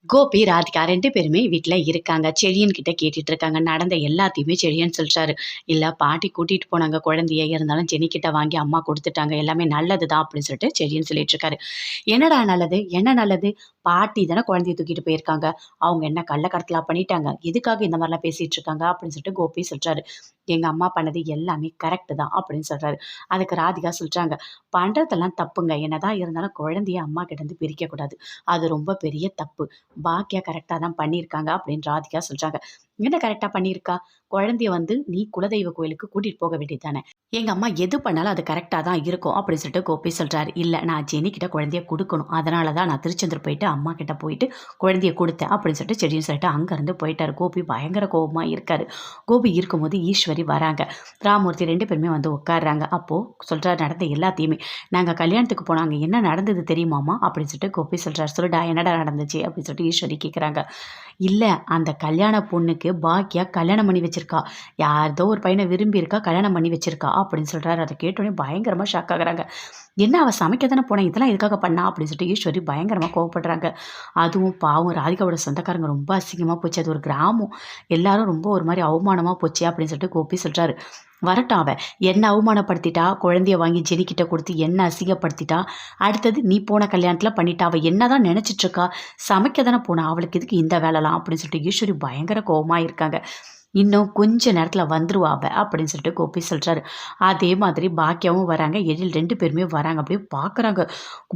கோபி, ராதிகா 2 பேருமே வீட்ல இருக்காங்க. செழியன் கிட்ட கேட்டுட்டு இருக்காங்க. நடந்த எல்லாத்தையுமே செழியன் சொல்றாரு. "இல்ல பாட்டி கூட்டிட்டு போனாங்க குழந்தைய. இருந்தாலும் ஜெனி கிட்ட வாங்கி அம்மா குடுத்துட்டாங்க. எல்லாமே நல்லது தான்." அப்படின்னு சொல்லிட்டு செழியன் சொல்லிட்டு இருக்காரு. "என்னடா நல்லது? என்ன நல்லது? பாட்டி தானே குழந்தைய தூக்கிட்டு போயிருக்காங்க. அவங்க என்ன கள்ள கடத்தலா பண்ணிட்டாங்க? எதுக்காக இந்த மாரிலாம் பேசிட்டு இருக்காங்க?" அப்படின்னு சொல்லிட்டு கோபி சொல்றாரு. "எங்க அம்மா பண்ணது எல்லாமே கரெக்ட் தான்." அப்படின்னு சொல்றாரு. அதுக்கு ராதிகா சொல்றாங்க, "பண்றதெல்லாம் தப்புங்க. என்னதான் இருந்தாலும் குழந்தைய அம்மா கிட்டேருந்து பிரிக்கக்கூடாது. அது ரொம்ப பெரிய தப்பு. பாக்கியா கரெக்ட்டா தான் பண்ணியிருக்காங்க அப்படின்னு ராதிகா சொல்றாங்க. என்ன கரெக்ட்டா பண்ணியிருக்கா? குழந்தைய வந்து நீ குலதெய்வ கோயிலுக்கு கூட்டிட்டு போக வேண்டியது தானே. எங்க அம்மா எது பண்ணாலும் அது கரெக்ட்டா தான் இருக்கும் அப்படின்னு சொல்லிட்டு கோபி சொல்றாரு. இல்ல நான் ஜெனி கிட்ட குழந்தைய குடுக்கணும். அதனால தான் நான் திருச்செந்தூர் போயிட்டு அம்மா கிட்ட போயிட்டு குழந்தைய குடுத்தேன் அப்படின்னு சொல்லிட்டு செடியும் சொல்லிட்டு அங்கருந்து போயிட்டாரு. கோபி பயங்கர கோவமா இருக்காரு. கோபி இருக்கும்போது ஈஸ்வரி வராங்க. ராமூர்த்தி 2 பேருமே வந்து உட்கார்றாங்க. அப்போ சொல்றாரு நடந்த எல்லாத்தையுமே. நாங்க கல்யாணத்துக்கு போனோம். அங்க என்ன நடந்தது தெரியுமாம்மா? அப்படின்னு சொல்லிட்டு கோபி சொல்றாரு. சொல்லுடா என்னடா நடந்துச்சு? அப்படின்னு சொல்லிட்டு ஈஸ்வரி கேட்குறாங்க. இல்ல அந்த கல்யாண பொண்ணுக்கு பாக்கியா கல்யாணம் பண்ணி வச்சிருக்கா. யார்தோ ஒரு பையன விரும்பியிருக்கா, கல்யாணம் பண்ணி வச்சிருக்கா அப்படின்னு சொல்றாரு. அத கேட்டோனே பயங்கரமா ஷாக் ஆகுறாங்க. என்ன அவ சமைக்க தானே போனா, இதெல்லாம் எதுக்காக பண்ணா? அப்படின்னு சொல்லிட்டு ஈஸ்வரி பயங்கரமா கோவப்படுறாங்க. அதுவும் பாவம் ராதிகாவோட சொந்தக்காரங்க ரொம்ப அசிங்கமா போச்சு. அது ஒரு கிராமம். எல்லாரும் ரொம்ப ஒரு மாரி அவமானமா போச்சே அப்படின்னு சொல்லிட்டு கோபி சொல்றாரு. வரட்டும் அவ. என்ன அவமானப்படுத்திட்டா, குழந்தைய வாங்கி ஜெனி கிட்ட குடுத்து என்ன அசிங்கப்படுத்திட்டா, அடுத்தது நீ போன கல்யாணத்துல பண்ணிட்டா. அவ என்னதான் நெனச்சிட்டு இருக்கா? சமைக்க தானே போனா. அவளுக்கு எதுக்கு இந்த வேலைலாம்? அப்படின்னு சொல்லிட்டு ஈஸ்வரி பயங்கர கோவமா இருக்காங்க. இன்னும் கொஞ்ச நேரத்துல வந்துருவா அவ அப்படின்னு சொல்லிட்டு கோபி சொல்றாரு. அதே மாதிரி பாக்கியாவும் வராங்க. எழில் 2 பேருமே வராங்க. அப்படியே பார்க்குறாங்க.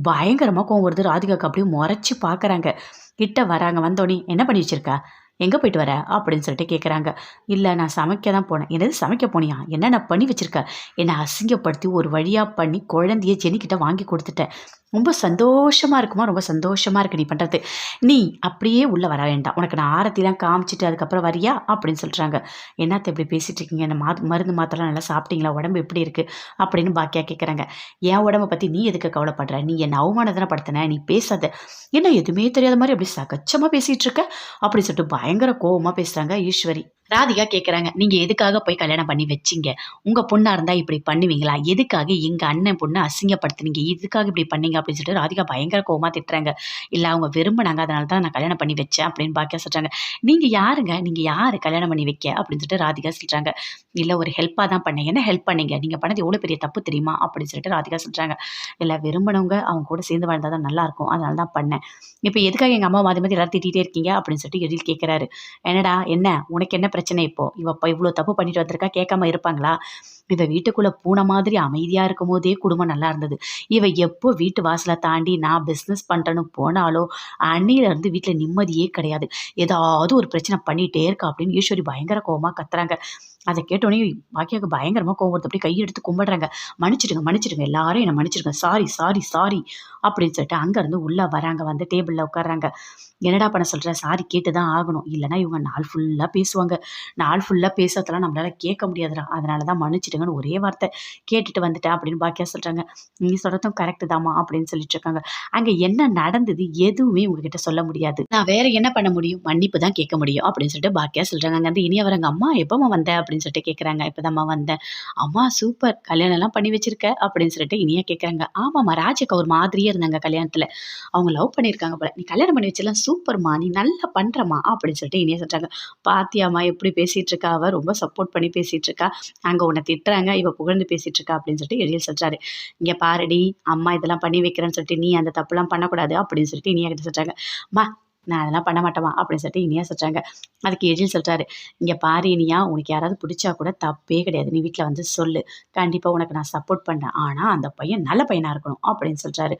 பயங்கரமா கோவம் வருது. ராதிகாக்கு அப்படியே மொறச்சு பார்க்குறாங்க. கிட்ட வராங்க. வந்தோனே, "என்ன பண்ணி வச்சிருக்க? எங்க போயிட்டு வர?" அப்படின்னு சொல்லிட்டு கேட்குறாங்க. "இல்ல நான் சமைக்க தான் போனேன்." "என்னது சமைக்க போனியா? என்னென்ன பண்ணி வச்சிருக்க?" "என்ன அசிங்கப்படுத்தி ஒரு வழியா பண்ணி குழந்தைய ஜெனிகிட்ட வாங்கி குடுத்துட்டேன். ரொம்ப சந்தோஷமா இருக்குமா? ரொம்ப சந்தோஷமா இருக்கு நீ பண்றது. நீ அப்படியே உள்ள வர வேண்டாம். உனக்கு நான் ஆரத்திலாம் காமிச்சுட்டு அதுக்கப்புறம் வரியா?" அப்படின்னு சொல்றாங்க. "என்னாத்த இப்படி பேசிட்டு இருக்கீங்க? என்ன மருந்து மாத்திரைலாம் நல்லா சாப்பிட்டீங்களா? உடம்பு எப்படி இருக்கு?" அப்படின்னு பாக்கியா கேட்குறாங்க. "என் உடம்ப பத்தி நீ எதுக்கு கவலைப்படுற? நீ என்ன அவமானத்தான படுத்துன. நீ பேசாத. என்ன எதுவுமே தெரியாத மாரி அப்படி சகஜமா பேசிட்டு இருக்க?" அப்படின்னு சொல்லிட்டு பயங்கர கோவமா பேசுறாங்க ஈஸ்வரி. ராதிகா கேட்குறாங்க, "நீங்க எதுக்காக போய் கல்யாணம் பண்ணி வச்சீங்க? உங்க பொண்ணா இருந்தா இப்படி பண்ணுவீங்களா? எதுக்காக எங்க அண்ணன் பொண்ண அசிங்கப்படுத்துனீங்க? எதுக்காக இப்படி பண்ணீங்க?" அப்படின்னு சொல்லிட்டு ராதிகா பயங்கர கோவமா திட்டுறாங்க. "இல்ல அவங்க விரும்புனாங்க. அதனால தான் நான் கல்யாணம் பண்ணி வச்சேன்." அப்படின்னு பாக்கியா சொல்றாங்க. "நீங்க யாருங்க? நீங்க யாரு கல்யாணம் பண்ணி வைக்க?" அப்படின்னு சொல்லிட்டு ராதிகா சொல்றாங்க. "இல்ல ஒரு ஹெல்ப்பா தான் பண்ணேன்." "என்ன ஹெல்ப் பண்ணீங்க? நீங்க பண்ணது எவ்வளோ பெரிய தப்பு தெரியுமா?" அப்படின்னு சொல்லிட்டு ராதிகா சொல்றாங்க. "இல்ல விரும்பினவங்க அவங்க கூட சேர்ந்து வாழ்ந்தா தான் நல்லாருக்கும். அதனால தான் பண்ணேன். இப்ப எதுக்காக எங்க அம்மாவ மாத்தி மாத்தி எல்லாரும் திட்டிட்டே இருக்கீங்க?" அப்படின்னு சொல்லிட்டு எழில் கேட்குறாரு. "என்னடா என்ன? உனக்கு என்ன பிரச்சனை இப்போ? இவ இவ்ளோ தப்பு பண்ணிட்டு வந்திருக்கா, கேட்காம இருப்பாங்களா? இவ வீட்டுக்குள்ள பூனை மாதிரி அமைதியா இருக்கும்போதே குடும்பம் நல்லா இருந்தது. இவ எப்போ வீட்டு வாசல தாண்டி நான் பிசினஸ் பண்றேன்னு போனாலோ, அன்னையிலருந்து வீட்ல நிம்மதியே கிடையாது. ஏதாவது ஒரு பிரச்சனை பண்ணிட்டே இருக்கா." அப்படின்னு ஈஸ்வரி பயங்கர கோவமா கத்துறாங்க. அத கேட்டோனே பாக்கியாவுக்கு பயங்கரமா கோவம் வருது. அப்படியே கையெடுத்து கும்பிடுறாங்க. "மன்னிச்சுடுங்க, மன்னிச்சுடுங்க. எல்லாரும் என்ன மன்னிச்சுடுங்க. Sorry, sorry, sorry." அப்படின்னு சொல்லிட்டு அங்கருந்து உள்ள வராங்க. வந்து டேபிள்ல உட்கார்றாங்க. "என்னடா பண்ண சொல்ற? சாரி கேட்டு தான் ஆகணும். இல்லன்னா இவங்க நாள் ஃபுல்லா பேசுவாங்க. நாள் ஃபுல்லா பேசுறதெல்லாம் நம்மளால கேட்க முடியாதுடா. அதனால தான் மன்னிச்சுடுங்கன்னு ஒரே வார்த்தை கேட்டுட்டு வந்துட்டேன்." அப்படின்னு பாக்கியா சொல்றாங்க. "நீ சொல்றதும் கரெக்ட் தாம்மா." அப்படின்னு சொல்லிட்டு இருக்காங்க. "அங்க என்ன நடந்தது? எதுவுமே உங்ககிட்ட சொல்ல முடியாது. நான் வேற என்ன பண்ண முடியும்? மன்னிப்பு தான் கேட்க முடியும்." அப்படின்னு சொல்லிட்டு பாக்கியா சொல்றாங்க. அங்கருந்து இனியா வராங்க. "அம்மா எப்பம்மா வந்த?" அப்படின்னு சொல்லிட்டு கேட்குறாங்க. "இப்பதாம்மா வந்தேன்." "அம்மா சூப்பர். கல்யாணம்லாம் பண்ணி வச்சிருக்க." அப்படின்னு சொல்லிட்டு இனியா கேட்குறாங்க. "ஆமாம்மா. ராஜிகா ஒரு மாதிரியே இருந்தாங்க கல்யாணத்துல. அவங்க லவ் பண்ணியிருக்காங்க போல. நீ கல்யாணம் பண்ணி வச்சலாம் சூப்பர்மா. நீ நல்லா பண்றம்மா." அப்படின்னு சொல்லிட்டு இனியா சொல்றாங்க. "பாத்தியாம்மா எப்படி பேசிட்டு இருக்கா அவ? ரொம்ப சப்போர்ட் பண்ணி பேசிட்டு இருக்கா. அங்க உன்ன திட்டுறாங்க. இவ புகழ்ந்து பேசிட்டு இருக்கா." அப்படின்னு சொல்லிட்டு எழில் சொல்றாரு. "இங்க பாருடி, அம்மா இதெல்லாம் பண்ணி வைக்கிறேன்னு சொல்லிட்டு நீ அந்த தப்புலாம் பண்ணக்கூடாது." அப்படின்னு சொல்லிட்டு இனியா கிட்ட சொல்றாங்க. "அம்மா நான் அதெல்லாம் பண்ண மாட்டேம்மா." அப்படின்னு சொல்லிட்டு இனியா சொல்றாங்க. அதுக்கு எழில் சொல்றாரு, "இங்க பாரு இனியா, உனக்கு யாராவது பிடிச்சா கூட தப்பே கிடையாது. நீ வீட்ல வந்து சொல்லு. கண்டிப்பா உனக்கு நான் சப்போர்ட் பண்றேன். ஆனா அந்த பையன் நல்ல பையனா இருக்கணும்." அப்படின்னு சொல்றாரு.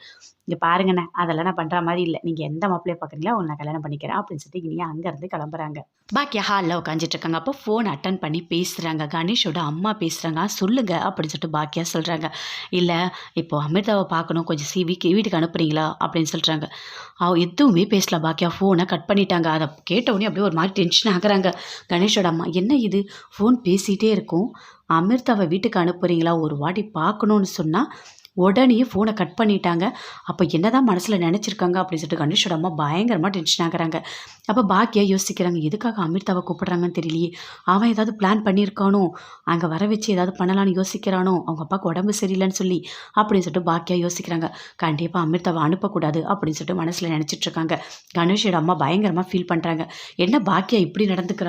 "இங்க பாருங்கண்ணே, அதெல்லாம் நான் பண்ற மாரி இல்ல. நீங்க எந்த மாப்பிள்ளைய பார்க்குறீங்களோ அவங்கள நான் கல்யாணம் பண்ணிக்கிறேன்." அப்படின்னு சொல்லிட்டு இனியா அங்கருந்து கிளம்புறாங்க. பாக்கியா ஹால்ல உட்காந்துட்டு இருக்காங்க. அப்போ ஃபோன் அட்டெண்ட் பண்ணி பேசுறாங்க. கணேஷோட அம்மா பேசுறாங்க. "சொல்லுங்க." அப்படின்னு சொல்லிட்டு பாக்கியா சொல்றாங்க. "இல்ல இப்போ அமிர்தாவ பார்க்கணும். கொஞ்சம் வீட்டுக்கு அனுப்புறீங்களா?" அப்படின்னு சொல்றாங்க. அவ எதுவுமே பேசல பாக்கியா. ஃபோன கட் பண்ணிட்டாங்க. அத கேட்ட உடனே அப்படியே ஒரு மாரி டென்ஷன் ஆகுறாங்க. கணேஷோட அம்மா, "என்ன இது? ஃபோன் பேசிட்டே இருக்கும். அமிர்தாவ வீட்டுக்கு அனுப்புறீங்களா? ஒரு வாட்டி பார்க்கணும்னு சொன்னா, உடனே ஃபோனை கட் பண்ணிட்டாங்க. அப்போ என்னதான் மனசில் நினச்சிருக்காங்க அப்படின்னு சொல்லிட்டு கணேஷோட அம்மா பயங்கரமாக டென்ஷன் ஆகுறாங்க. அப்போ பாக்கியா யோசிக்கிறாங்க, எதுக்காக அமிர்தாவை கூப்பிடுறாங்கன்னு தெரியலையே, அவன் ஏதாவது பிளான் பண்ணியிருக்கானோ, அங்கே வர வச்சு ஏதாவது பண்ணலான்னு யோசிக்கிறானோ, அவங்க அப்பாவுக்கு உடம்பு சரியில்லைன்னு சொல்லி அப்படின்னு சொல்லிட்டு பாக்கியா யோசிக்கிறாங்க. கண்டிப்பாக அமிர்தாவை அனுப்பக்கூடாது அப்படின்னு சொல்லிட்டு மனசில் நினச்சிட்டு இருக்காங்க. கணேஷோட அம்மா பயங்கரமாக ஃபீல் பண்ணுறாங்க. என்ன பாக்கியா இப்படி நடந்துக்கிறாங்க.